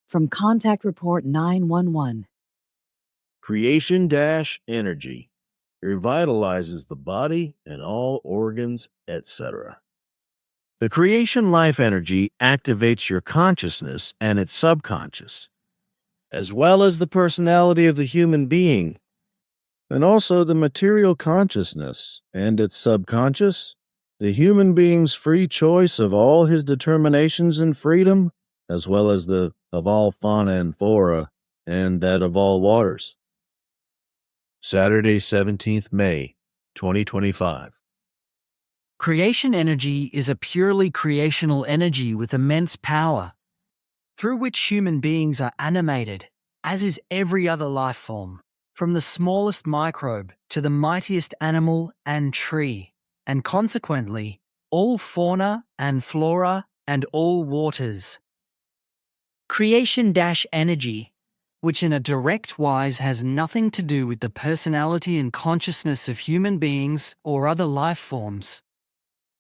From Contact Report 911. Creation-energy revitalizes the body and all organs, etc. The creation life energy activates your consciousness and its subconscious, as well as the personality of the human being, and also the material consciousness and its subconscious, the human being's free choice of all his determinations and freedom, as well as the of all fauna and flora, and that of all waters. Saturday, 17th May, 2025. Creation energy is a purely creational energy with immense power, through which human beings are animated, as is every other life form, from the smallest microbe to the mightiest animal and tree, and consequently, all fauna and flora and all waters. Creation-energy, which in a direct wise has nothing to do with the personality and consciousness of human beings or other life forms,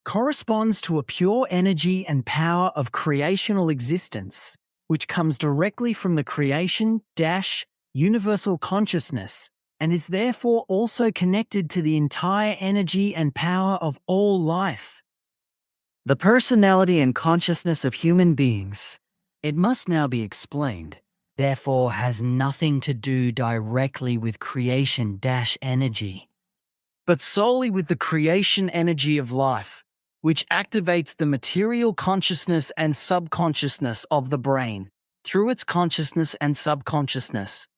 corresponds to a pure energy and power of creational existence, which comes directly from the creation-universal consciousness, and is therefore also connected to the entire energy and power of all life. The personality and consciousness of human beings, it must now be explained, therefore has nothing to do directly with creation-energy, but solely with the creation energy of life, which activates the material consciousness and subconsciousness of the brain through its consciousness and subconsciousness.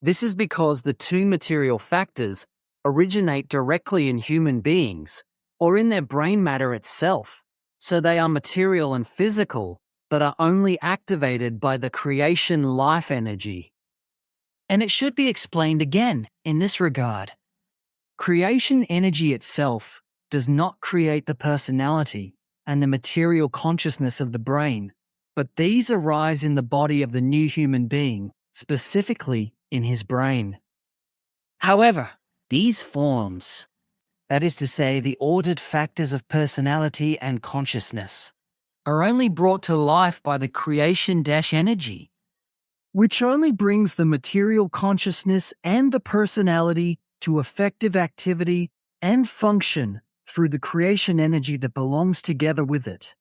This is because the two material factors originate directly in human beings or in their brain matter itself, so they are material and physical, but are only activated by the creation life energy. And it should be explained again in this regard. Creation energy itself does not create the personality and the material consciousness of the brain, but these arise in the body of the new human being, specifically in his brain. However, these forms, that is to say, the ordered factors of personality and consciousness, are only brought to life by the creation-energy, which only brings the material consciousness and the personality to effective activity and function through the creation energy that belongs together with it.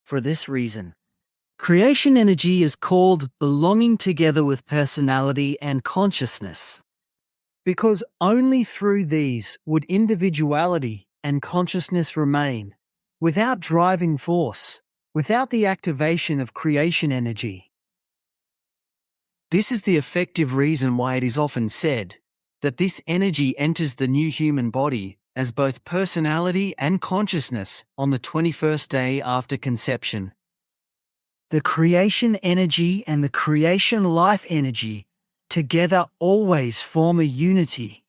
For this reason, creation energy is called belonging together with personality and consciousness, because only through these would individuality and consciousness remain, without driving force, without the activation of creation energy. This is the effective reason why it is often said that this energy enters the new human body as both personality and consciousness on the 21st day after conception. The creation energy and the creation life energy together always form a unity,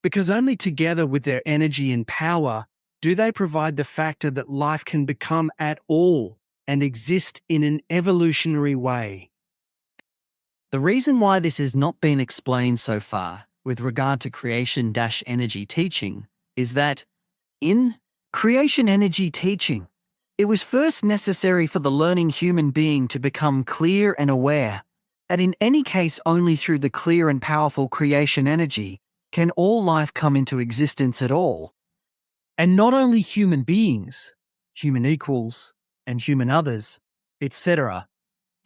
because only together with their energy and power do they provide the factor that life can become at all and exist in an evolutionary way. The reason why this has not been explained so far with regard to creation-energy teaching is that in creation energy teaching, it was first necessary for the learning human being to become clear and aware that in any case only through the clear and powerful creation energy can all life come into existence at all. And not only human beings, human equals, and human others, etc.,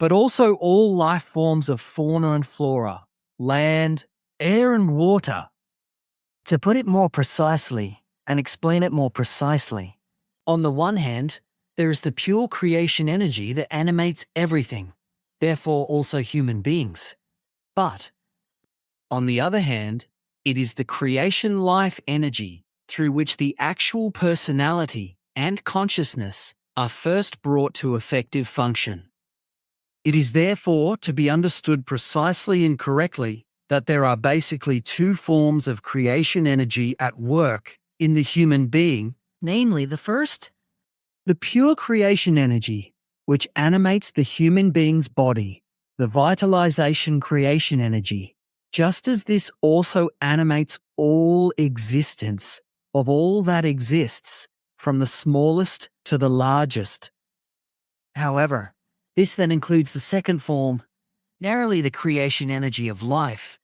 but also all life forms of fauna and flora, land, air and water. To put it more precisely, and explain it more precisely, on the one hand, there is the pure creation energy that animates everything, therefore also human beings. But, on the other hand, it is the creation life energy through which the actual personality and consciousness are first brought to effective function. It is therefore to be understood precisely and correctly that there are basically two forms of creation energy at work in the human being, namely the first, the pure creation energy, which animates the human being's body, the vitalization creation energy, just as this also animates all existence of all that exists, from the smallest to the largest. However, This then includes the second form, narrowly the creation energy of life,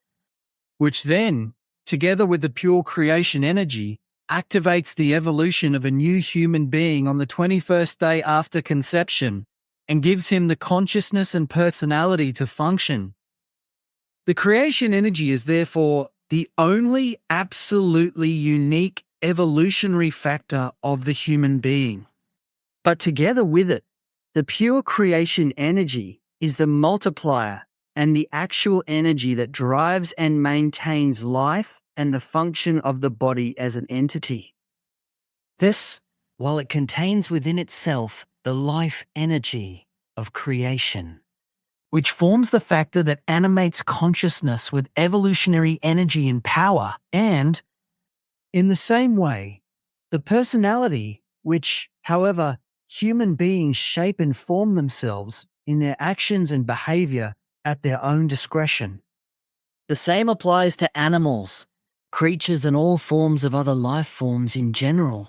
which then, together with the pure creation energy, activates the evolution of a new human being on the 21st day after conception and gives him the consciousness and personality to function. The creation energy is therefore the only absolutely unique evolutionary factor of the human being. But together with it, the pure creation energy is the multiplier and the actual energy that drives and maintains life and the function of the body as an entity. This, while it contains within itself the life energy of creation, which forms the factor that animates consciousness with evolutionary energy and power, and, in the same way, the personality which, however, human beings shape and form themselves in their actions and behavior at their own discretion. The same applies to animals, creatures, and all forms of other life forms in general,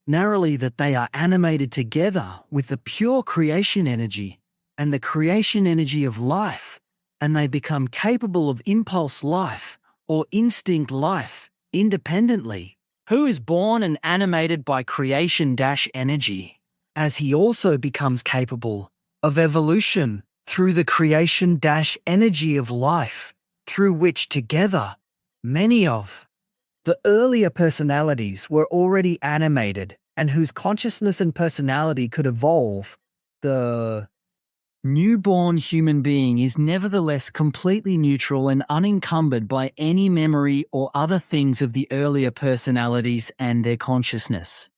narrowly that they are animated together with the pure creation energy and the creation energy of life, and they become capable of impulse life or instinct life independently. Who is born and animated by creation-energy, as he also becomes capable of evolution through the creation-energy of life, through which together many of the earlier personalities were already animated and whose consciousness and personality could evolve. The newborn human being is nevertheless completely neutral and unencumbered by any memory or other things of the earlier personalities and their consciousness.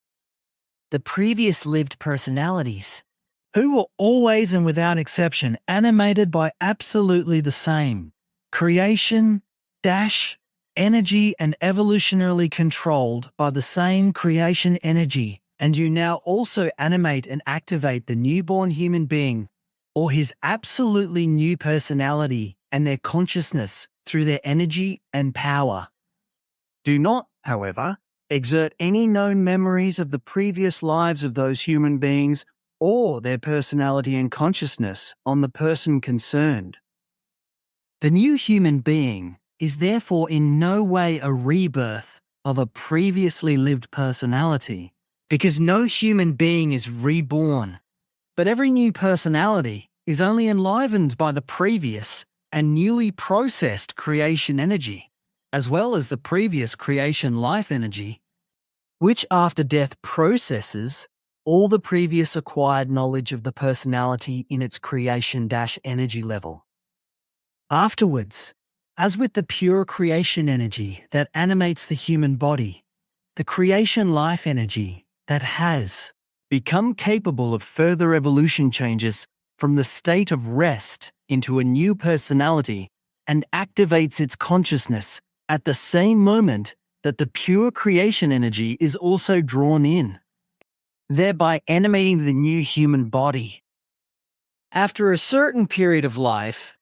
The previous lived personalities, who were always and without exception animated by absolutely the same creation, energy and evolutionarily controlled by the same creation energy, and you now also animate and activate the newborn human being or his absolutely new personality and their consciousness through their energy and power. Do not, however, exert any known memories of the previous lives of those human beings or their personality and consciousness on the person concerned. The new human being is therefore in no way a rebirth of a previously lived personality, because no human being is reborn, but every new personality is only enlivened by the previous and newly processed creation energy, as well as the previous creation life energy, which after death processes all the previous acquired knowledge of the personality in its creation-energy level. Afterwards, as with the pure creation energy that animates the human body, the creation life energy that has become capable of further evolution changes from the state of rest into a new personality and activates its consciousness at the same moment that the pure creation energy is also drawn in, thereby animating the new human body. After a certain period of life,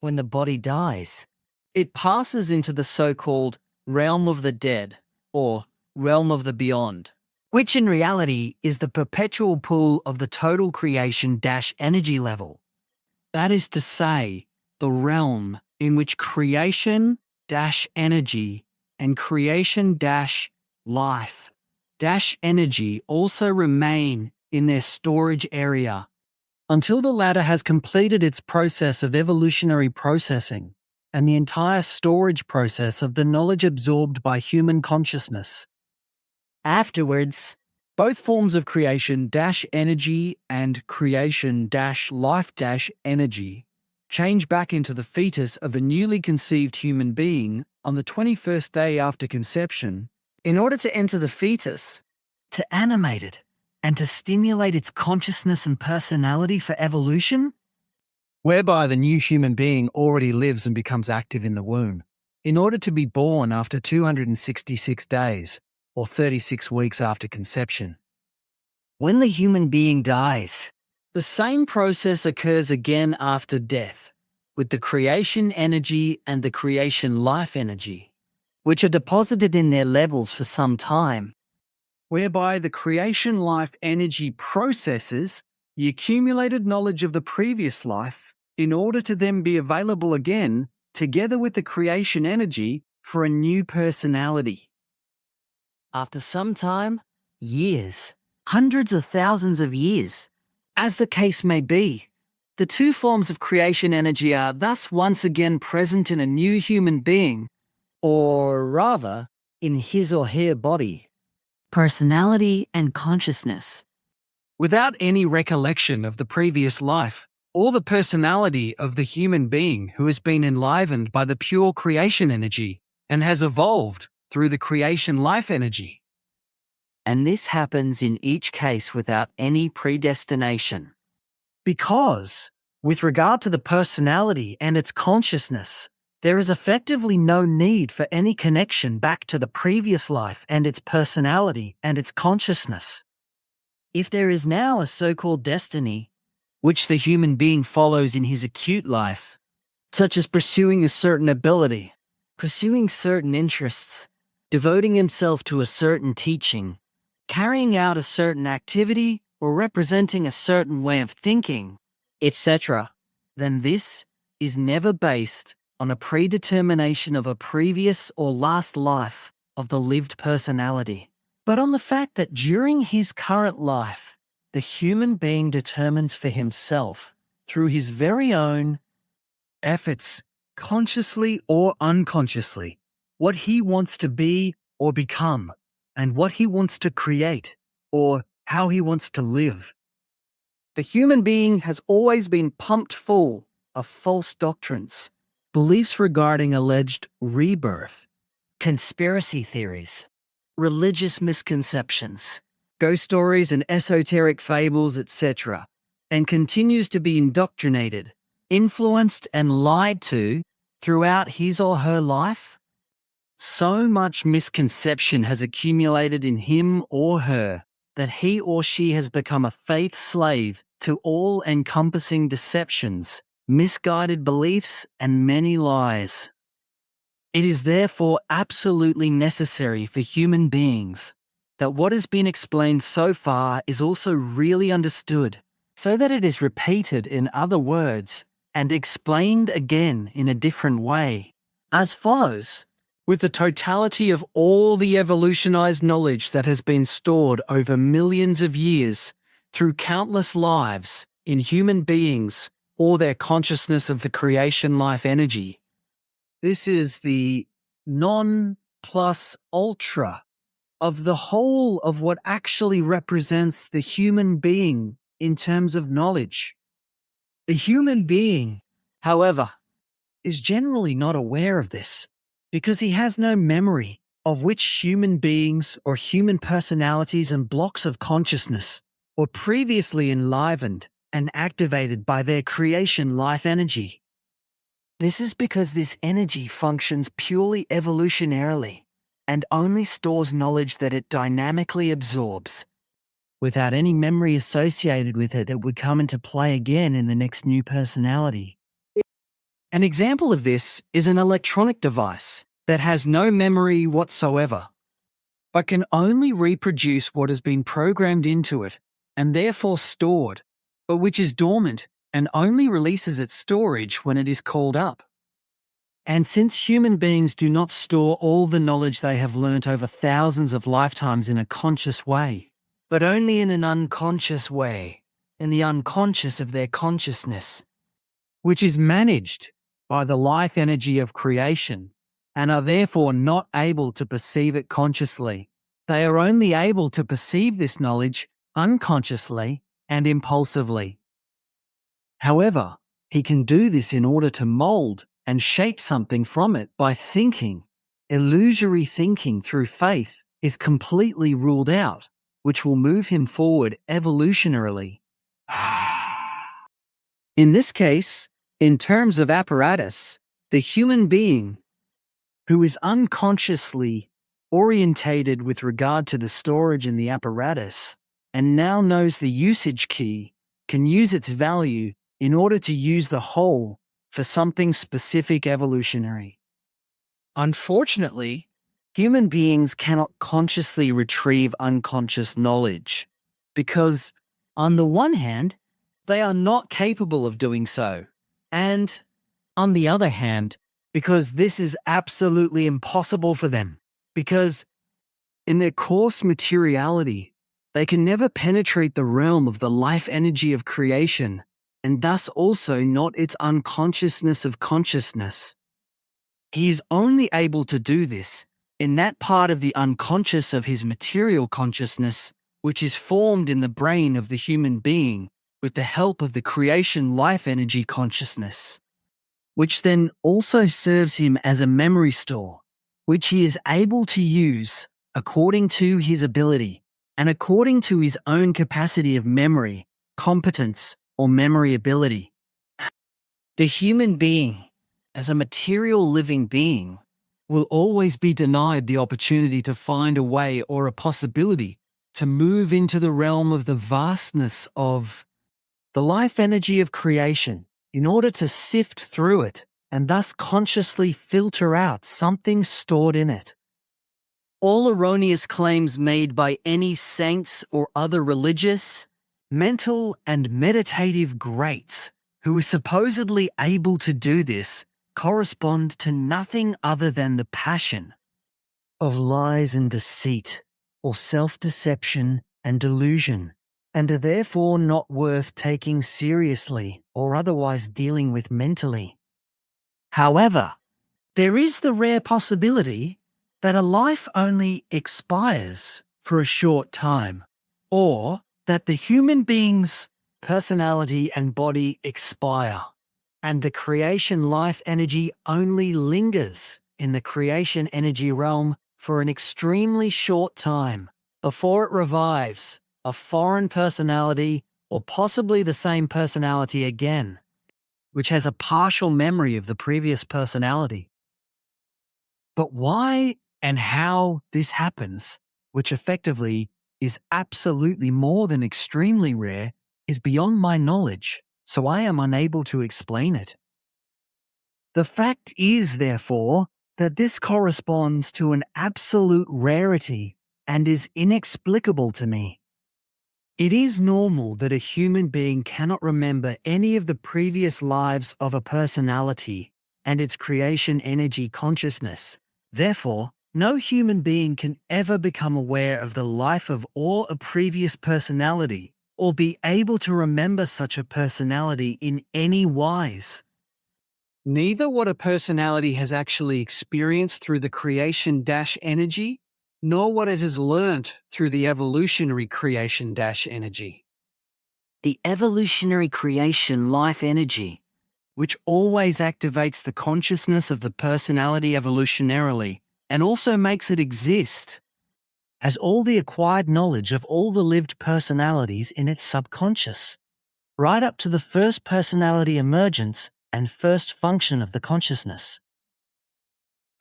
when the body dies, it passes into the so-called realm of the dead, or realm of the beyond, which in reality is the perpetual pool of the total creation-energy level. That is to say, the realm in which creation-energy and creation-life-energy also remain in their storage area until the latter has completed its process of evolutionary processing and the entire storage process of the knowledge absorbed by human consciousness. Afterwards, both forms of creation-energy and creation-life-energy change back into the fetus of a newly conceived human being on the 21st day after conception in order to enter the fetus, to animate it, and to stimulate its consciousness and personality for evolution, whereby the new human being already lives and becomes active in the womb, in order to be born after 266 days, or 36 weeks after conception. When the human being dies, the same process occurs again after death, with the creation energy and the creation life energy, which are deposited in their levels for some time, whereby the creation life energy processes the accumulated knowledge of the previous life, in order to then be available again, together with the creation energy, for a new personality. After some time, years, hundreds of thousands of years, as the case may be, the two forms of creation energy are thus once again present in a new human being, or rather, in his or her body. Personality and consciousness. Without any recollection of the previous life, or the personality of the human being who has been enlivened by the pure creation energy and has evolved through the creation life energy. And this happens in each case without any predestination. Because, with regard to the personality and its consciousness, there is effectively no need for any connection back to the previous life and its personality and its consciousness. If there is now a so-called destiny, which the human being follows in his acute life, such as pursuing a certain ability, pursuing certain interests, devoting himself to a certain teaching, carrying out a certain activity, or representing a certain way of thinking, etc., then this is never based on a predetermination of a previous or last life of the lived personality, but on the fact that during his current life, the human being determines for himself, through his very own efforts, consciously or unconsciously, what he wants to be or become, and what he wants to create, or how he wants to live. The human being has always been pumped full of false doctrines, beliefs regarding alleged rebirth, conspiracy theories, religious misconceptions, ghost stories and esoteric fables, etc., and continues to be indoctrinated, influenced, and lied to throughout his or her life. So much misconception has accumulated in him or her that he or she has become a faith slave to all-encompassing deceptions, misguided beliefs, and many lies. It is therefore absolutely necessary for human beings that what has been explained so far is also really understood, so that it is repeated in other words and explained again in a different way, as follows. With the totality of all the evolutionized knowledge that has been stored over millions of years through countless lives in human beings or their consciousness of the creation life energy. This is the non plus ultra of the whole of what actually represents the human being in terms of knowledge. The human being, however, is generally not aware of this, because he has no memory of which human beings or human personalities and blocks of consciousness were previously enlivened and activated by their creation life energy. This is because this energy functions purely evolutionarily and only stores knowledge that it dynamically absorbs, without any memory associated with it that would come into play again in the next new personality. An example of this is an electronic device that has no memory whatsoever, but can only reproduce what has been programmed into it and therefore stored, but which is dormant and only releases its storage when it is called up. And since human beings do not store all the knowledge they have learnt over thousands of lifetimes in a conscious way, but only in an unconscious way, in the unconscious of their consciousness, which is managed by the life energy of creation, and are therefore not able to perceive it consciously. They are only able to perceive this knowledge unconsciously and impulsively. However, he can do this in order to mold and shape something from it by thinking. Illusory thinking through faith is completely ruled out, which will move him forward evolutionarily. In this case, in terms of apparatus, the human being, who is unconsciously orientated with regard to the storage in the apparatus, and now knows the usage key, can use its value in order to use the whole for something specific evolutionary. Unfortunately, human beings cannot consciously retrieve unconscious knowledge, because, on the one hand, they are not capable of doing so. And, on the other hand, because this is absolutely impossible for them, because in their coarse materiality, they can never penetrate the realm of the life energy of creation, and thus also not its unconsciousness of consciousness. He is only able to do this in that part of the unconscious of his material consciousness, which is formed in the brain of the human being with the help of the creation life energy consciousness, which then also serves him as a memory store, which he is able to use according to his ability and according to his own capacity of memory, competence, or memory ability. The human being, as a material living being, will always be denied the opportunity to find a way or a possibility to move into the realm of the vastness of the life energy of creation in order to sift through it and thus consciously filter out something stored in it. All erroneous claims made by any saints or other religious, mental, and meditative greats who are supposedly able to do this correspond to nothing other than the passion of lies and deceit, or self-deception and delusion, and are therefore not worth taking seriously or otherwise dealing with mentally. However, there is the rare possibility that a life only expires for a short time, or that the human being's personality and body expire, and the creation life energy only lingers in the creation energy realm for an extremely short time before it revives a foreign personality or possibly the same personality again, which has a partial memory of the previous personality. But why and how this happens, which effectively is absolutely more than extremely rare, is beyond my knowledge, so I am unable to explain it. The fact is, therefore, that this corresponds to an absolute rarity and is inexplicable to me. It is normal that a human being cannot remember any of the previous lives of a personality and its creation energy consciousness. Therefore, no human being can ever become aware of the life of or a previous personality or be able to remember such a personality in any wise. Neither what a personality has actually experienced through the creation-energy, nor what it has learnt through the evolutionary creation-energy. The evolutionary creation life energy, which always activates the consciousness of the personality evolutionarily and also makes it exist, has all the acquired knowledge of all the lived personalities in its subconscious, right up to the first personality emergence and first function of the consciousness.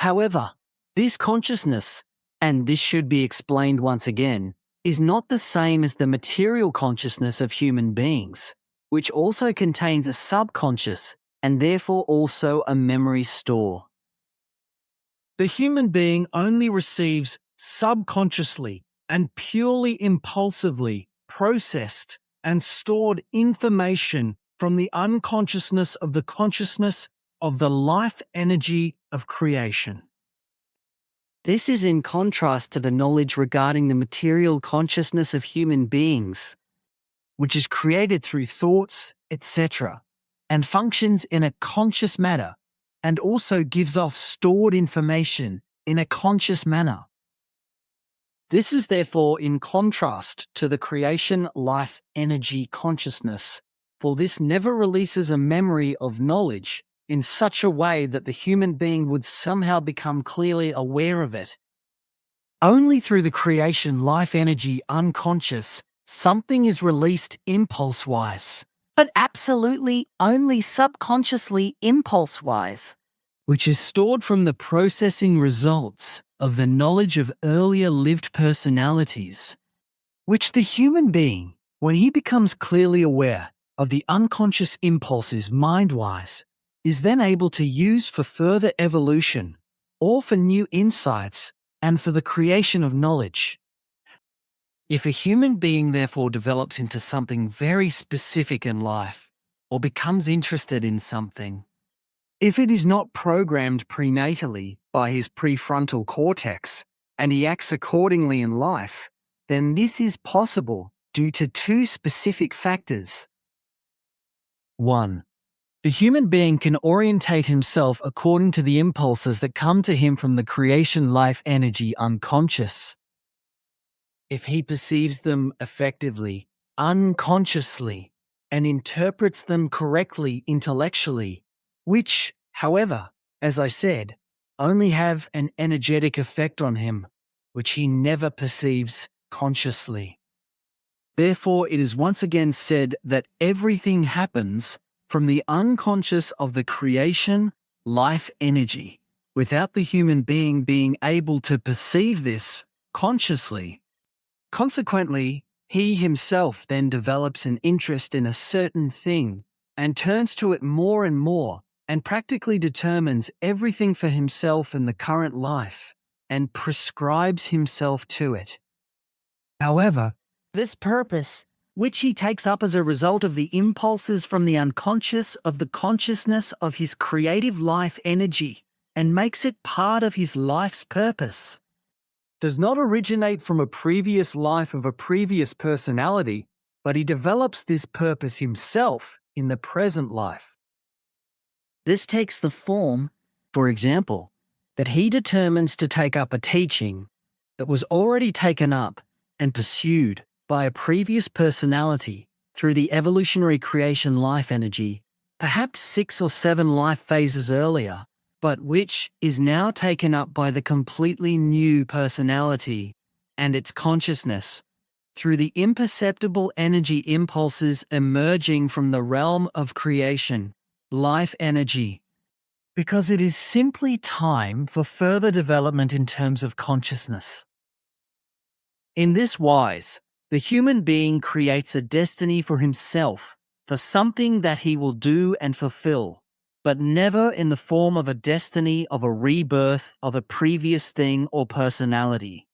However, this consciousness, and this should be explained once again, is not the same as the material consciousness of human beings, which also contains a subconscious and therefore also a memory store. The human being only receives subconsciously and purely impulsively processed and stored information from the unconsciousness of the consciousness of the life energy of creation. This is in contrast to the knowledge regarding the material consciousness of human beings, which is created through thoughts, etc., and functions in a conscious manner, and also gives off stored information in a conscious manner. This is therefore in contrast to the creation life energy consciousness, for this never releases a memory of knowledge in such a way that the human being would somehow become clearly aware of it. Only through the creation life energy unconscious, something is released impulse-wise, but absolutely only subconsciously impulse-wise, which is stored from the processing results of the knowledge of earlier lived personalities, which the human being, when he becomes clearly aware of the unconscious impulses mind-wise, is then able to use for further evolution or for new insights and for the creation of knowledge. If a human being therefore develops into something very specific in life, or becomes interested in something, if it is not programmed prenatally by his prefrontal cortex, and he acts accordingly in life, then this is possible due to two specific factors. 1. The human being can orientate himself according to the impulses that come to him from the creation life energy unconscious. If he perceives them effectively, unconsciously, and interprets them correctly intellectually, which, however, as I said, only have an energetic effect on him, which he never perceives consciously. Therefore, it is once again said that everything happens from the unconscious of the creation life energy, without the human being being able to perceive this consciously. Consequently, he himself then develops an interest in a certain thing and turns to it more and more, and practically determines everything for himself in the current life and prescribes himself to it. However, this purpose, which he takes up as a result of the impulses from the unconscious of the consciousness of his creative life energy, and makes it part of his life's purpose, does not originate from a previous life of a previous personality, but he develops this purpose himself in the present life. This takes the form, for example, that he determines to take up a teaching that was already taken up and pursued by a previous personality through the evolutionary creation life energy, perhaps 6 or 7 life phases earlier, but which is now taken up by the completely new personality and its consciousness through the imperceptible energy impulses emerging from the realm of creation, life energy. Because it is simply time for further development in terms of consciousness. In this wise, the human being creates a destiny for himself, for something that he will do and fulfill, but never in the form of a destiny of a rebirth of a previous thing or personality.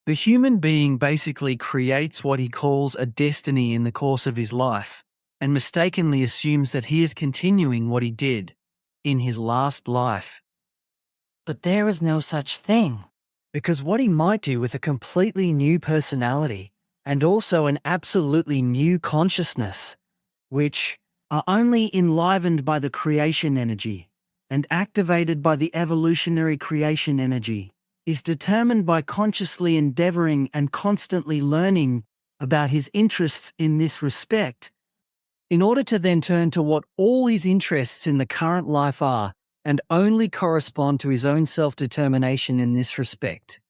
The human being basically creates what he calls a destiny in the course of his life, and mistakenly assumes that he is continuing what he did in his last life. But there is no such thing, because what he might do with a completely new personality and also an absolutely new consciousness, which are only enlivened by the creation energy and activated by the evolutionary creation energy, is determined by consciously endeavoring and constantly learning about his interests in this respect, in order to then turn to what all his interests in the current life are and only correspond to his own self-determination in this respect.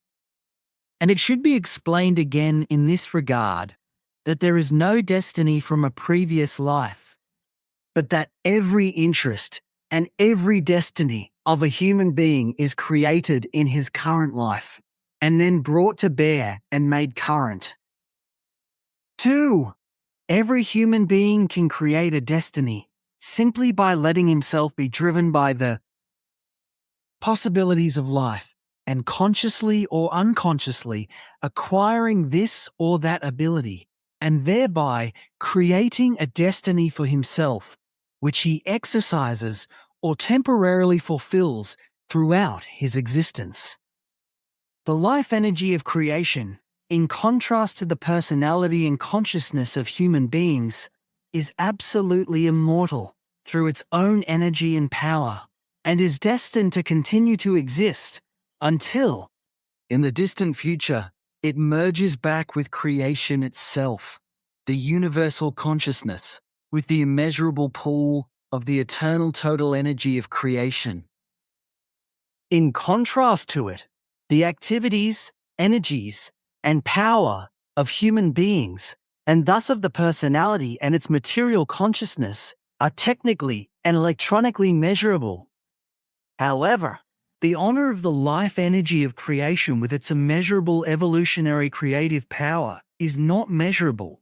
And it should be explained again in this regard that there is no destiny from a previous life, but that every interest and every destiny of a human being is created in his current life and then brought to bear and made current. 2. Every human being can create a destiny simply by letting himself be driven by the possibilities of life and consciously or unconsciously acquiring this or that ability and thereby creating a destiny for himself, which he exercises or temporarily fulfills throughout his existence. The life energy of creation, in contrast to the personality and consciousness of human beings, is absolutely immortal through its own energy and power, and is destined to continue to exist until, in the distant future, it merges back with creation itself, the universal consciousness, with the immeasurable pool of the eternal total energy of creation. In contrast to it, the activities, energies, and power of human beings, and thus of the personality and its material consciousness, are technically and electronically measurable. However, the honor of the life energy of creation with its immeasurable evolutionary creative power is not measurable.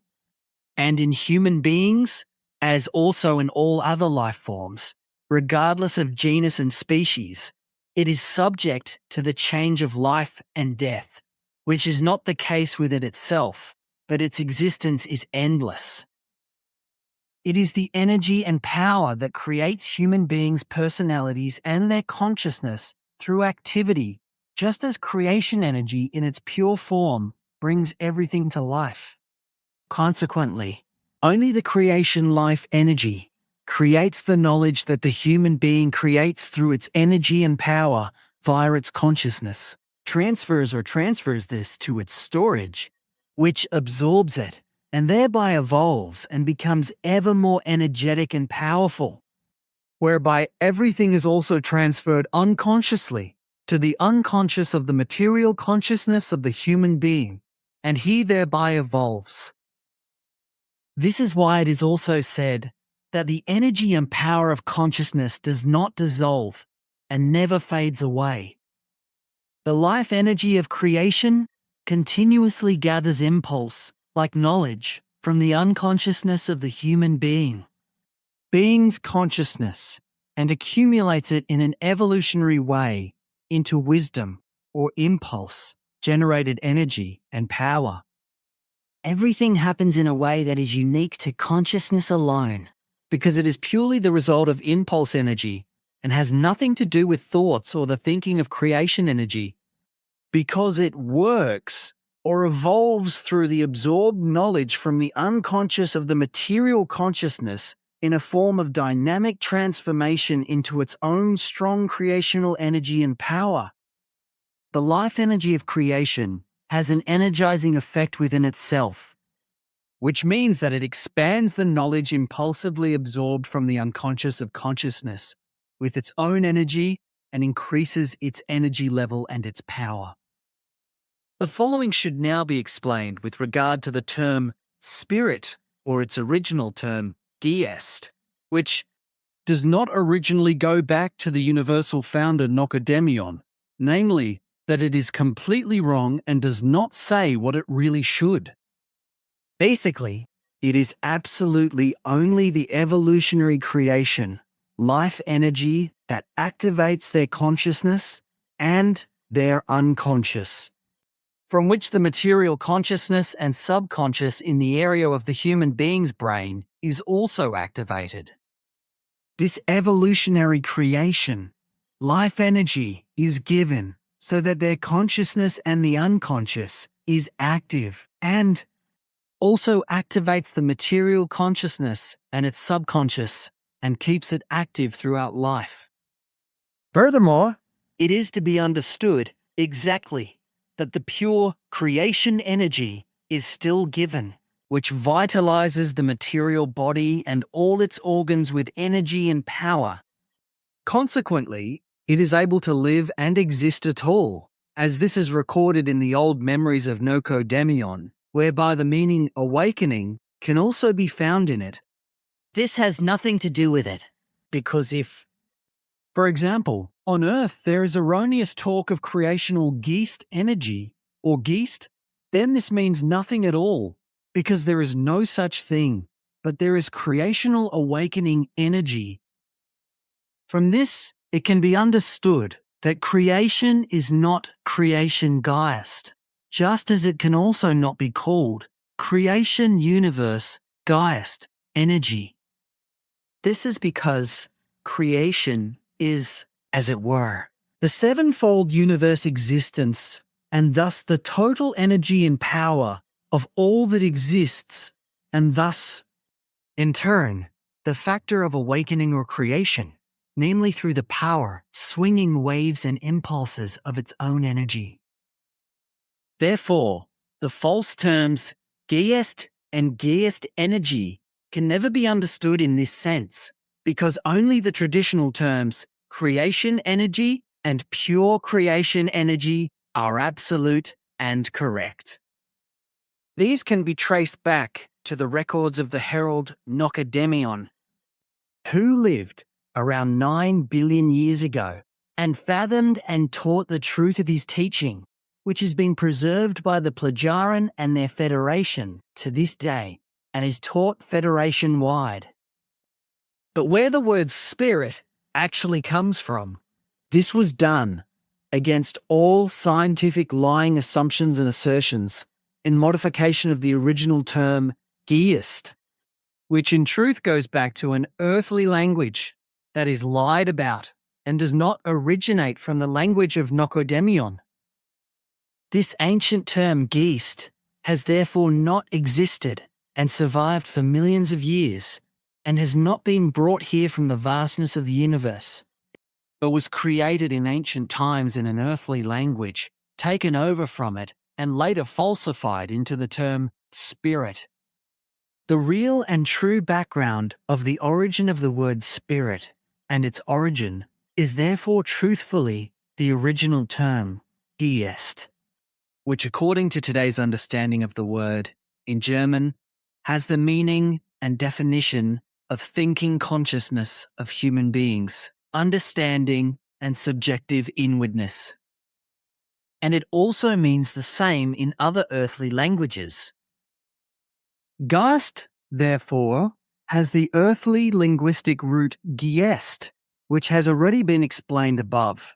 And in human beings, as also in all other life forms, regardless of genus and species, it is subject to the change of life and death, which is not the case with it itself, but its existence is endless. It is the energy and power that creates human beings' personalities and their consciousness through activity, just as creation energy in its pure form brings everything to life. Consequently, only the creation life energy creates the knowledge that the human being creates through its energy and power via its consciousness, transfers this to its storage, which absorbs it and thereby evolves and becomes ever more energetic and powerful, whereby everything is also transferred unconsciously to the unconscious of the material consciousness of the human being, and he thereby evolves. This is why it is also said that the energy and power of consciousness does not dissolve and never fades away. The life energy of creation continuously gathers impulse, like knowledge, from the unconsciousness of the human being's consciousness, and accumulates it in an evolutionary way into wisdom or impulse, generated energy and power. Everything happens in a way that is unique to consciousness alone, because it is purely the result of impulse energy and has nothing to do with thoughts or the thinking of creation energy. Because it works or evolves through the absorbed knowledge from the unconscious of the material consciousness in a form of dynamic transformation into its own strong creational energy and power. The life energy of creation has an energizing effect within itself, which means that it expands the knowledge impulsively absorbed from the unconscious of consciousness with its own energy and increases its energy level and its power. The following should now be explained with regard to the term spirit, or its original term, mightiest, which does not originally go back to the universal founder Indoctrination, namely, that it is completely wrong and does not say what it really should. Basically, it is absolutely only the evolutionary creation, life energy that activates their consciousness and their unconscious, from which the material consciousness and subconscious in the area of the human being's brain is also activated. This evolutionary creation, life energy, is given so that their consciousness and the unconscious is active and also activates the material consciousness and its subconscious and keeps it active throughout life. Furthermore, it is to be understood exactly that the pure creation energy is still given, which vitalizes the material body and all its organs with energy and power. Consequently, it is able to live and exist at all, as this is recorded in the old memories of Indoctrination, whereby the meaning awakening can also be found in it. This has nothing to do with it, because if, for example, on Earth there is erroneous talk of creational Geist energy, or Geist, then this means nothing at all, because there is no such thing, but there is creational awakening energy. From this, it can be understood that creation is not creation Geist, just as it can also not be called creation universe Geist energy. This is because creation is, as it were, the sevenfold universe existence, and thus the total energy and power of all that exists, and thus, in turn, the factor of awakening or creation, namely through the power, swinging waves and impulses of its own energy. Therefore, the false terms Geist and Geist energy can never be understood in this sense, because only the traditional terms creation energy and pure creation energy are absolute and correct. These can be traced back to the records of the herald Indoctrination, who lived around 9 billion years ago and fathomed and taught the truth of his teaching, which has been preserved by the Plagiaran and their federation to this day and is taught federation-wide. But where the word spirit actually comes from, this was done against all scientific lying assumptions and assertions in modification of the original term geist, which in truth goes back to an earthly language that is lied about and does not originate from the language of Nocodemion. This ancient term geist has therefore not existed and survived for millions of years and has not been brought here from the vastness of the universe, but was created in ancient times in an earthly language, taken over from it, and later falsified into the term spirit. The real and true background of the origin of the word spirit and its origin is therefore truthfully the original term Geist, which according to today's understanding of the word in German has the meaning and definition of thinking consciousness of human beings, understanding and subjective inwardness. And it also means the same in other earthly languages. Geist, therefore, has the earthly linguistic root geest, which has already been explained above.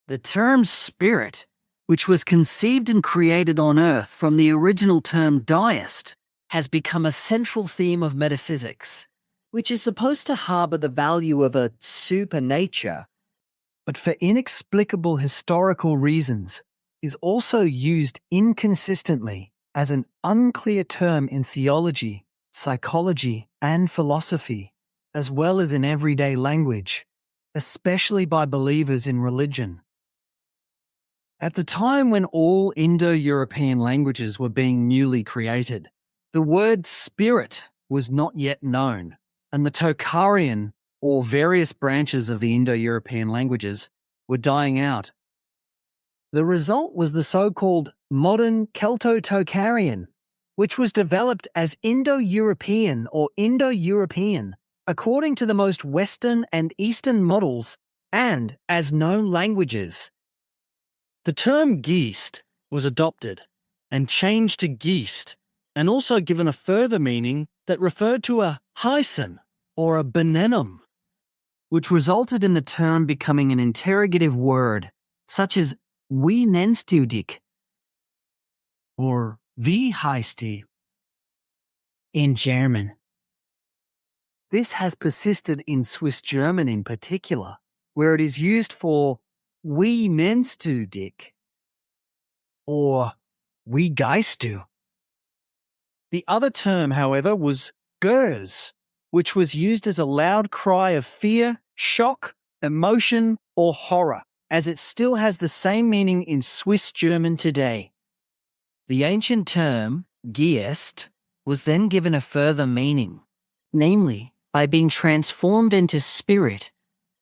The term spirit, which was conceived and created on earth from the original term deist, has become a central theme of metaphysics, which is supposed to harbor the value of a supernature, but for inexplicable historical reasons is also used inconsistently as an unclear term in theology, psychology, and philosophy, as well as in everyday language, especially by believers in religion. At the time when all Indo-European languages were being newly created, the word spirit was not yet known, and the Tocharian, or various branches of the Indo-European languages, were dying out. The result was the so-called modern Celto-Tocharian, which was developed as Indo-European or Indo-European, according to the most Western and Eastern models, and as known languages. The term Geist was adopted and changed to Geist, and also given a further meaning that referred to a hyphen or a benenum, which resulted in the term becoming an interrogative word, such as wie nennst du dich? Or wie heißt du? In German. This has persisted in Swiss German in particular, where it is used for wie nennst du dich? Or wie geist du? The other term, however, was Gers, which was used as a loud cry of fear, shock, emotion, or horror, as it still has the same meaning in Swiss German today. The ancient term, Geist, was then given a further meaning, namely, by being transformed into spirit,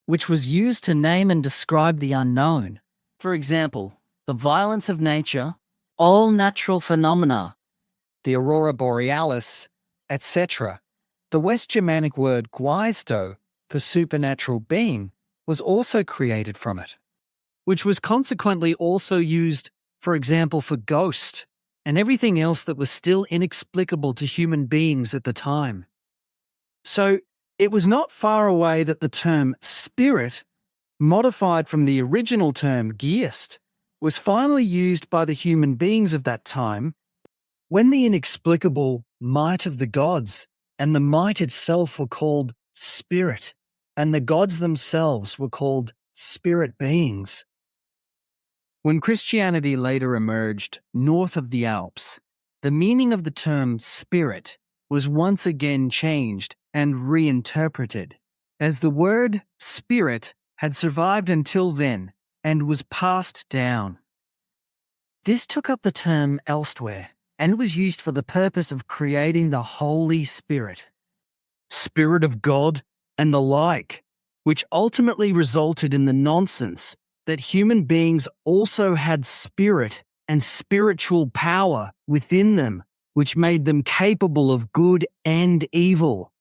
which was used to name and describe the unknown. For example, the violence of nature, all natural phenomena, the aurora borealis, etc. The West Germanic word Gweisto, for supernatural being, was also created from it, which was consequently also used, for example, for ghost, and everything else that was still inexplicable to human beings at the time. So, it was not far away that the term spirit, modified from the original term Geist, was finally used by the human beings of that time, when the inexplicable might of the gods and the might itself were called spirit, and the gods themselves were called spirit beings. When Christianity later emerged north of the Alps, the meaning of the term spirit was once again changed and reinterpreted, as the word spirit had survived until then and was passed down. This took up the term elsewhere and was used for the purpose of creating the Holy Spirit, Spirit of God, and the like, which ultimately resulted in the nonsense that human beings also had spirit and spiritual power within them, which made them capable of good and evil.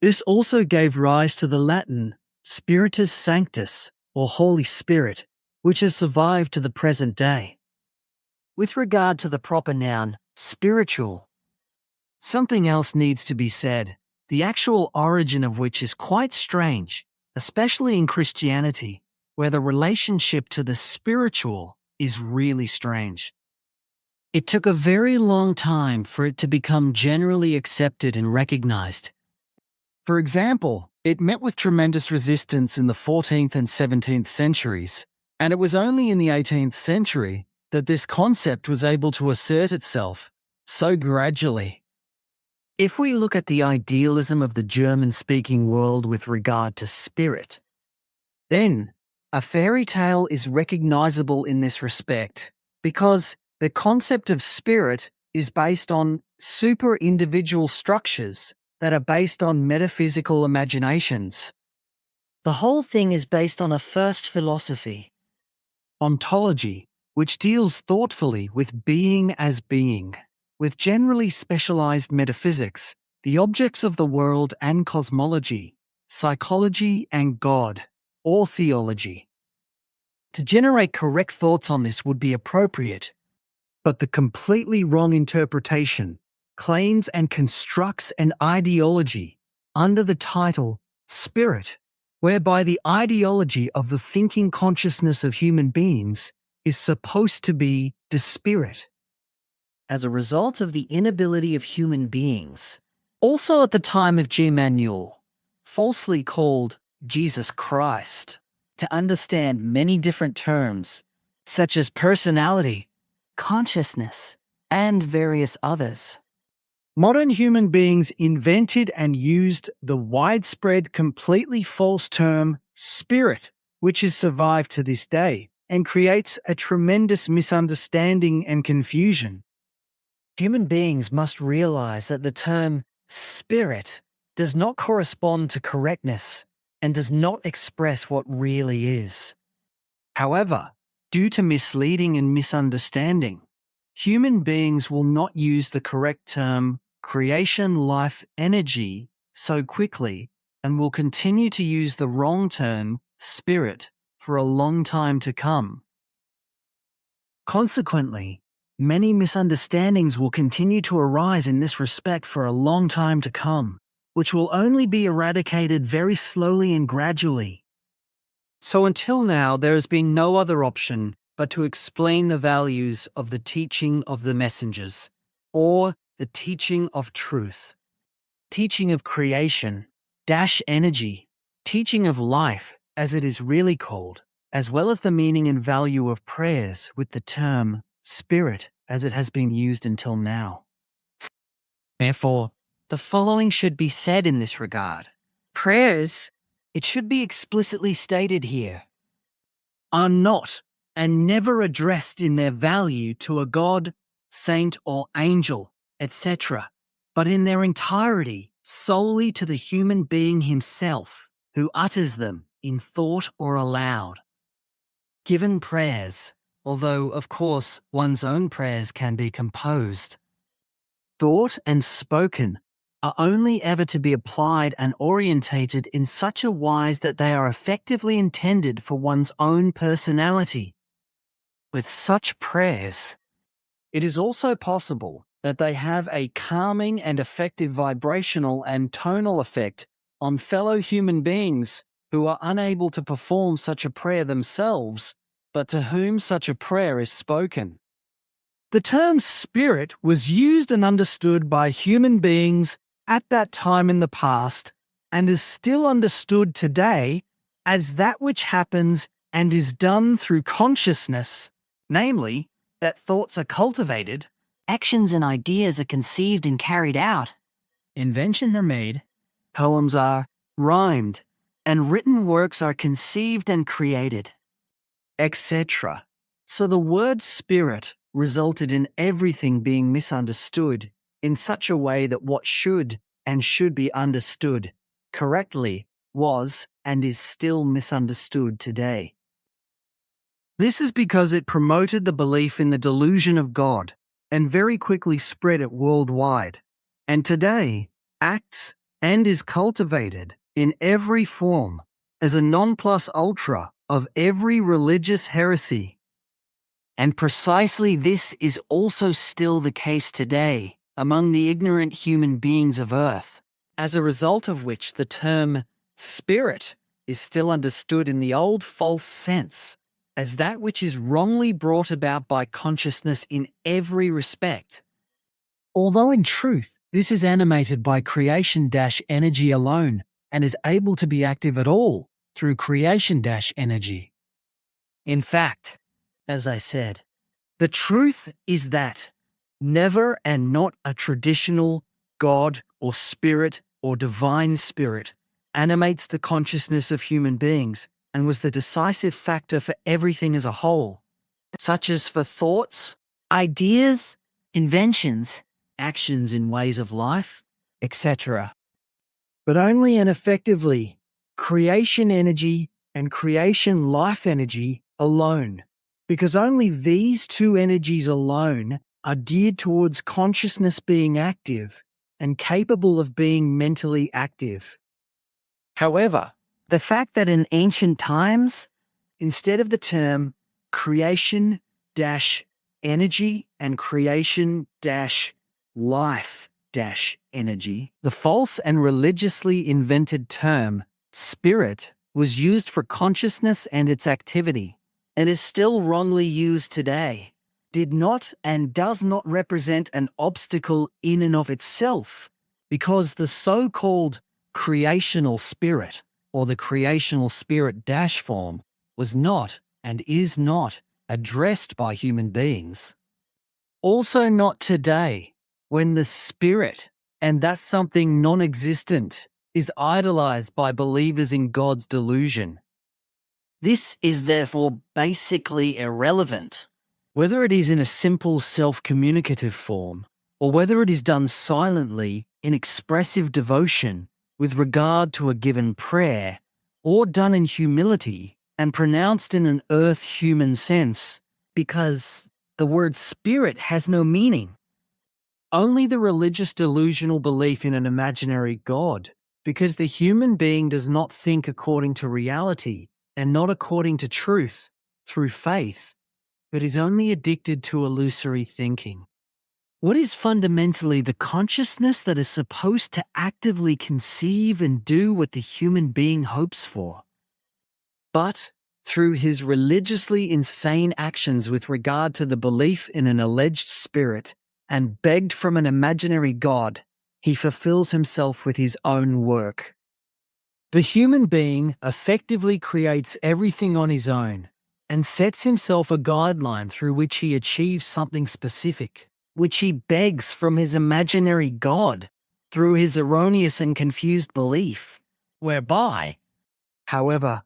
This also gave rise to the Latin Spiritus Sanctus, or Holy Spirit, which has survived to the present day. With regard to the proper noun, spiritual, something else needs to be said, the actual origin of which is quite strange, especially in Christianity, where the relationship to the spiritual is really strange. It took a very long time for it to become generally accepted and recognized. For example, it met with tremendous resistance in the 14th and 17th centuries, and it was only in the 18th century that this concept was able to assert itself so gradually. If we look at the idealism of the German-speaking world with regard to spirit, then a fairy tale is recognizable in this respect because the concept of spirit is based on super-individual structures that are based on metaphysical imaginations. The whole thing is based on a first philosophy, ontology, which deals thoughtfully with being as being, with generally specialized metaphysics, the objects of the world and cosmology, psychology and God, or theology. To generate correct thoughts on this would be appropriate, but the completely wrong interpretation claims and constructs an ideology under the title spirit, whereby the ideology of the thinking consciousness of human beings is supposed to be the spirit. As a result of the inability of human beings, also at the time of G. Manuel, falsely called Jesus Christ, to understand many different terms, such as personality, consciousness, and various others. Modern human beings invented and used the widespread, completely false term spirit, which has survived to this day, and creates a tremendous misunderstanding and confusion. Human beings must realize that the term spirit does not correspond to correctness and does not express what really is. However, due to misleading and misunderstanding, human beings will not use the correct term creation life energy so quickly and will continue to use the wrong term spirit for a long time to come. Consequently, many misunderstandings will continue to arise in this respect for a long time to come, which will only be eradicated very slowly and gradually. So until now, there has been no other option but to explain the values of the teaching of the messengers, or the teaching of truth, teaching of creation, energy, teaching of life, as it is really called, as well as the meaning and value of prayers with the term spirit as it has been used until now. Therefore, the following should be said in this regard. Prayers, it should be explicitly stated here, are not and never addressed in their value to a god, saint, or angel, etc., but in their entirety solely to the human being himself who utters them in thought or aloud. Given prayers, although of course one's own prayers can be composed, thought and spoken are only ever to be applied and orientated in such a wise that they are effectively intended for one's own personality. With such prayers, it is also possible that they have a calming and effective vibrational and tonal effect on fellow human beings who are unable to perform such a prayer themselves, but to whom such a prayer is spoken. The term spirit was used and understood by human beings at that time in the past and is still understood today as that which happens and is done through consciousness, namely, that thoughts are cultivated, actions and ideas are conceived and carried out, inventions are made, poems are rhymed, and written works are conceived and created, etc. So the word spirit resulted in everything being misunderstood in such a way that what should and should be understood correctly was and is still misunderstood today. This is because it promoted the belief in the delusion of God and very quickly spread it worldwide, and today acts and is cultivated in every form as a non plus ultra of every religious heresy. And precisely this is also still the case today among the ignorant human beings of Earth, as a result of which the term spirit is still understood in the old false sense as that which is wrongly brought about by consciousness in every respect. Although in truth, this is animated by creation-energy alone and is able to be active at all through creation-energy. In fact, as I said, the truth is that never and not a traditional God or spirit or divine spirit animates the consciousness of human beings and was the decisive factor for everything as a whole, such as for thoughts, ideas, inventions, actions in ways of life, etc. But only and effectively creation energy and creation life energy alone, because only these two energies alone are geared towards consciousness being active and capable of being mentally active. However, the fact that in ancient times, instead of the term creation energy and creation life energy, the false and religiously invented term spirit was used for consciousness and its activity, and is still wrongly used today, did not and does not represent an obstacle in and of itself, because the so-called creational spirit, or the creational spirit form, was not and is not addressed by human beings. Also not today, when the spirit, and thus something non-existent, is idolized by believers in God's delusion. This is therefore basically irrelevant, whether it is in a simple self-communicative form, or whether it is done silently in expressive devotion with regard to a given prayer, or done in humility and pronounced in an earth-human sense, because the word spirit has no meaning. Only the religious delusional belief in an imaginary God, because the human being does not think according to reality and not according to truth through faith, but is only addicted to illusory thinking. What is fundamentally the consciousness that is supposed to actively conceive and do what the human being hopes for? But through his religiously insane actions with regard to the belief in an alleged spirit and begged from an imaginary God, he fulfills himself with his own work. The human being effectively creates everything on his own and sets himself a guideline through which he achieves something specific, which he begs from his imaginary God through his erroneous and confused belief, whereby, however,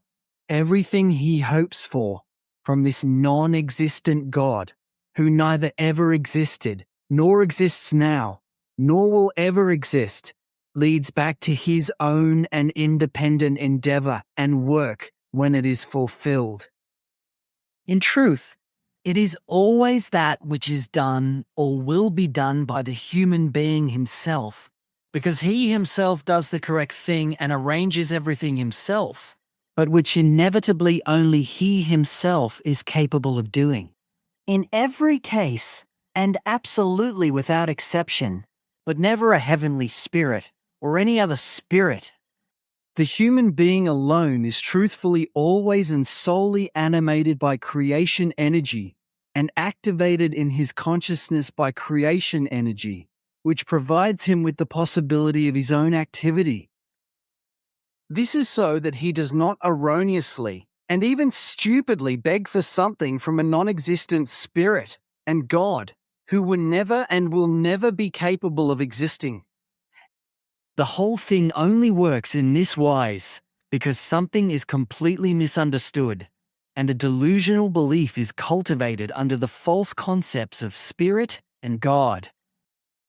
everything he hopes for from this non-existent God, who neither ever existed, nor exists now, nor will ever exist, leads back to his own and independent endeavor and work when it is fulfilled. In truth, it is always that which is done or will be done by the human being himself, because he himself does the correct thing and arranges everything himself, but which inevitably only he himself is capable of doing. In every case, and absolutely without exception, but never a heavenly spirit or any other spirit. The human being alone is truthfully always and solely animated by creation energy and activated in his consciousness by creation energy, which provides him with the possibility of his own activity. This is so that he does not erroneously and even stupidly beg for something from a non-existent spirit and God, who were never and will never be capable of existing. The whole thing only works in this wise because something is completely misunderstood and a delusional belief is cultivated under the false concepts of spirit and God,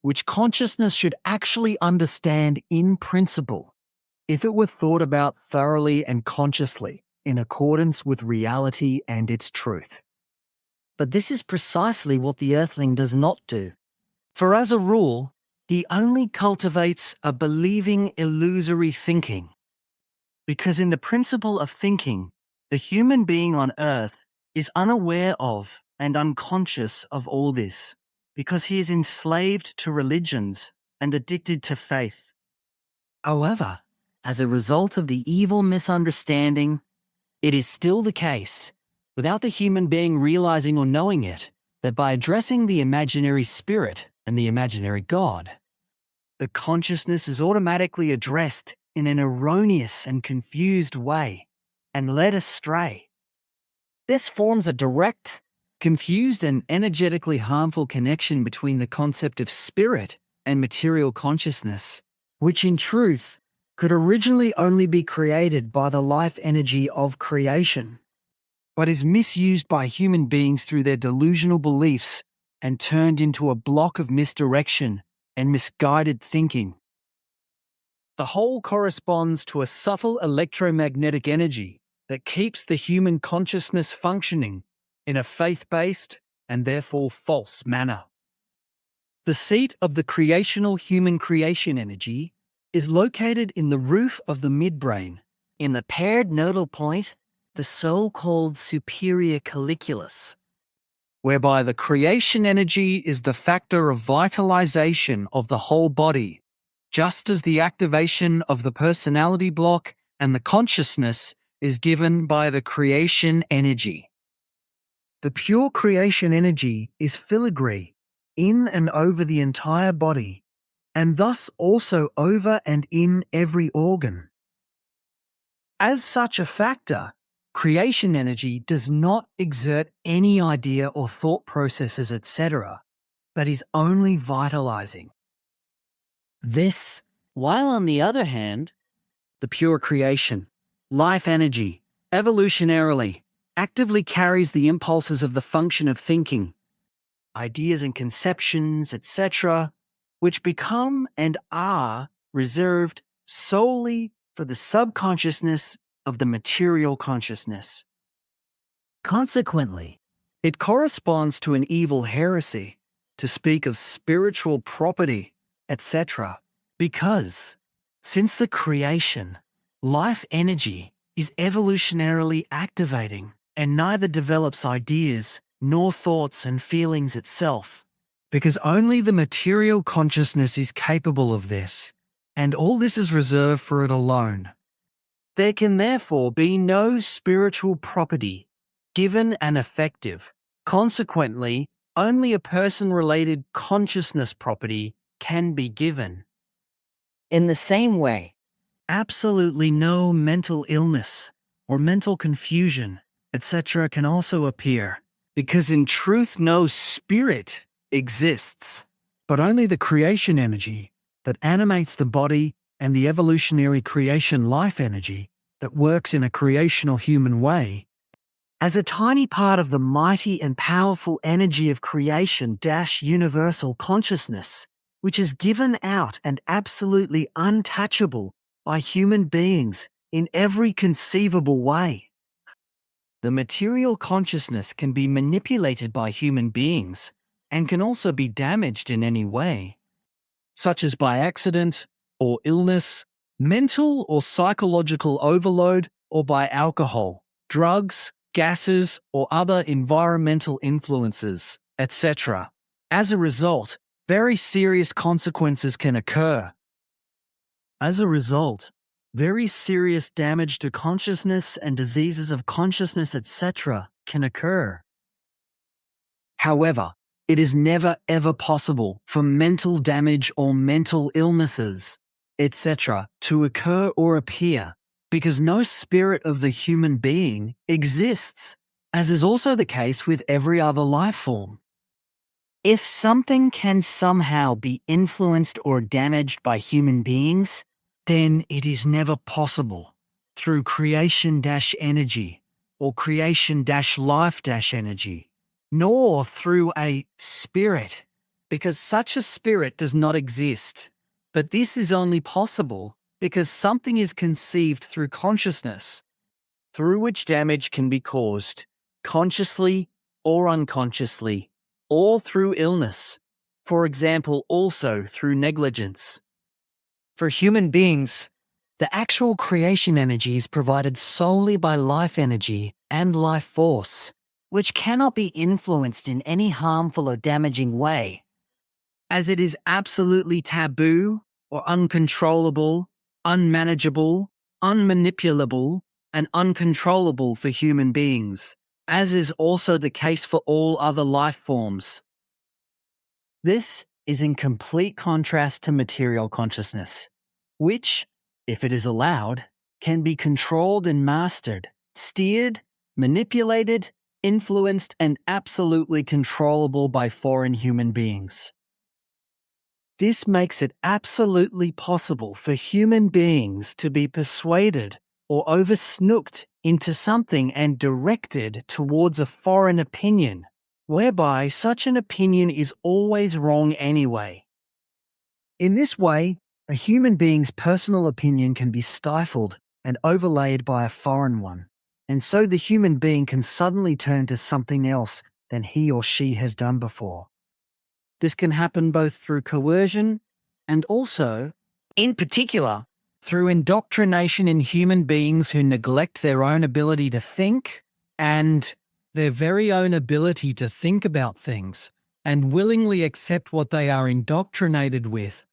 which consciousness should actually understand in principle, if it were thought about thoroughly and consciously in accordance with reality and its truth. But this is precisely what the earthling does not do. For as a rule, he only cultivates a believing illusory thinking. Because in the principle of thinking, the human being on earth is unaware of and unconscious of all this, because he is enslaved to religions and addicted to faith. However, as a result of the evil misunderstanding, it is still the case, without the human being realizing or knowing it, that by addressing the imaginary spirit and the imaginary God, the consciousness is automatically addressed in an erroneous and confused way and led astray. This forms a direct, confused, and energetically harmful connection between the concept of spirit and material consciousness, which in truth could originally only be created by the life energy of creation, but is misused by human beings through their delusional beliefs and turned into a block of misdirection and misguided thinking. The whole corresponds to a subtle electromagnetic energy that keeps the human consciousness functioning in a faith-based and therefore false manner. The seat of the creational human creation energy is located in the roof of the midbrain, in the paired nodal point, the so-called superior colliculus, whereby the creation energy is the factor of vitalization of the whole body, just as the activation of the personality block and the consciousness is given by the creation energy. The pure creation energy is filigree in and over the entire body, and thus also over and in every organ. As such a factor, creation energy does not exert any idea or thought processes, etc., but is only vitalizing. This, while on the other hand, the pure creation, life energy, evolutionarily, actively carries the impulses of the function of thinking, ideas and conceptions, etc., which become and are reserved solely for the subconsciousness of the material consciousness. Consequently, it corresponds to an evil heresy to speak of spiritual property, etc., because, since the creation, life energy is evolutionarily activating and neither develops ideas nor thoughts and feelings itself, because only the material consciousness is capable of this, and all this is reserved for it alone. There can therefore be no spiritual property, given and effective. Consequently, only a person-related consciousness property can be given. In the same way, absolutely no mental illness or mental confusion, etc., can also appear, because in truth no spirit exists, but only the creation energy that animates the body and the evolutionary creation life energy that works in a creational human way as a tiny part of the mighty and powerful energy of creation-universal consciousness, which is given out and absolutely untouchable by human beings in every conceivable way. The material consciousness can be manipulated by human beings and can also be damaged in any way, such as by accident or illness, mental or psychological overload, or by alcohol, drugs, gases, or other environmental influences, etc. As a result, very serious consequences can occur. As a result, very serious damage to consciousness and diseases of consciousness, etc., can occur. However, it is never ever possible for mental damage or mental illnesses, etc., to occur or appear, because no spirit of the human being exists, as is also the case with every other life form. If something can somehow be influenced or damaged by human beings, then it is never possible through creation-energy or creation-life-energy, nor through a spirit, because such a spirit does not exist. But this is only possible because something is conceived through consciousness, through which damage can be caused, consciously or unconsciously, or through illness, for example, also through negligence. For human beings, the actual creation energy is provided solely by life energy and life force, which cannot be influenced in any harmful or damaging way, as it is absolutely taboo or uncontrollable unmanageable, unmanipulable, and uncontrollable for human beings, as is also the case for all other life forms. This is in complete contrast to material consciousness, which, if it is allowed, can be controlled and mastered, steered, manipulated, influenced, and absolutely controllable by foreign human beings. This makes it absolutely possible for human beings to be persuaded or oversnooked into something and directed towards a foreign opinion, whereby such an opinion is always wrong anyway. In this way, a human being's personal opinion can be stifled and overlaid by a foreign one, and so the human being can suddenly turn to something else than he or she has done before. This can happen both through coercion and also, in particular, through indoctrination in human beings who neglect their own ability to think and their very own ability to think about things and willingly accept what they are indoctrinated with.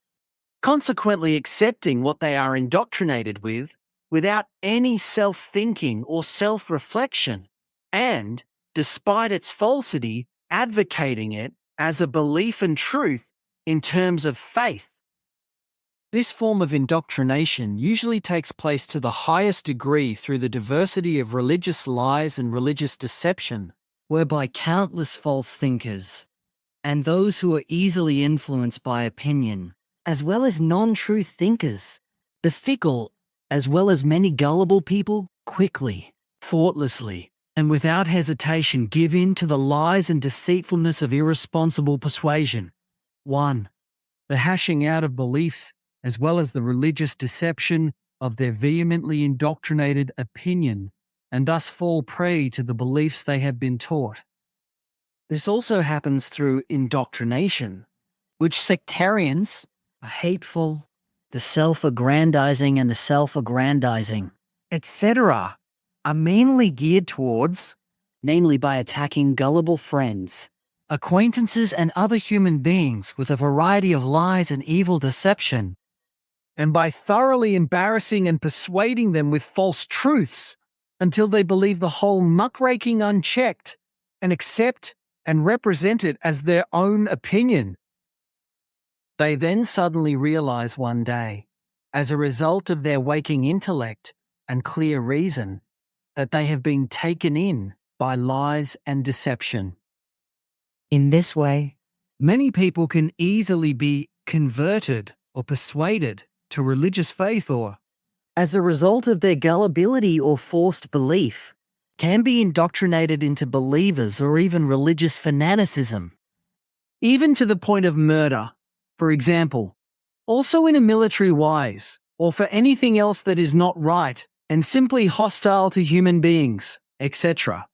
Consequently, accepting what they are indoctrinated with without any self-thinking or self-reflection, and, despite its falsity, advocating it as a belief and truth in terms of faith. This form of indoctrination usually takes place to the highest degree through the diversity of religious lies and religious deception, whereby countless false thinkers, and those who are easily influenced by opinion, as well as non-truth thinkers, the fickle, as well as many gullible people, quickly, thoughtlessly, and without hesitation give in to the lies and deceitfulness of irresponsible persuasion. 1. The hashing out of beliefs, as well as the religious deception of their vehemently indoctrinated opinion, and thus fall prey to the beliefs they have been taught. This also happens through indoctrination, which sectarians are hateful, the self-aggrandizing and the self-aggrandizing, etc., are mainly geared towards, namely by attacking gullible friends, acquaintances, and other human beings with a variety of lies and evil deception, and by thoroughly embarrassing and persuading them with false truths until they believe the whole muckraking unchecked and accept and represent it as their own opinion. They then suddenly realize one day, as a result of their waking intellect and clear reason, that they have been taken in by lies and deception. In this way, many people can easily be converted or persuaded to religious faith or, as a result of their gullibility or forced belief, can be indoctrinated into believers or even religious fanaticism, even to the point of murder, for example, also in a military wise, or for anything else that is not right and simply hostile to human beings, etc.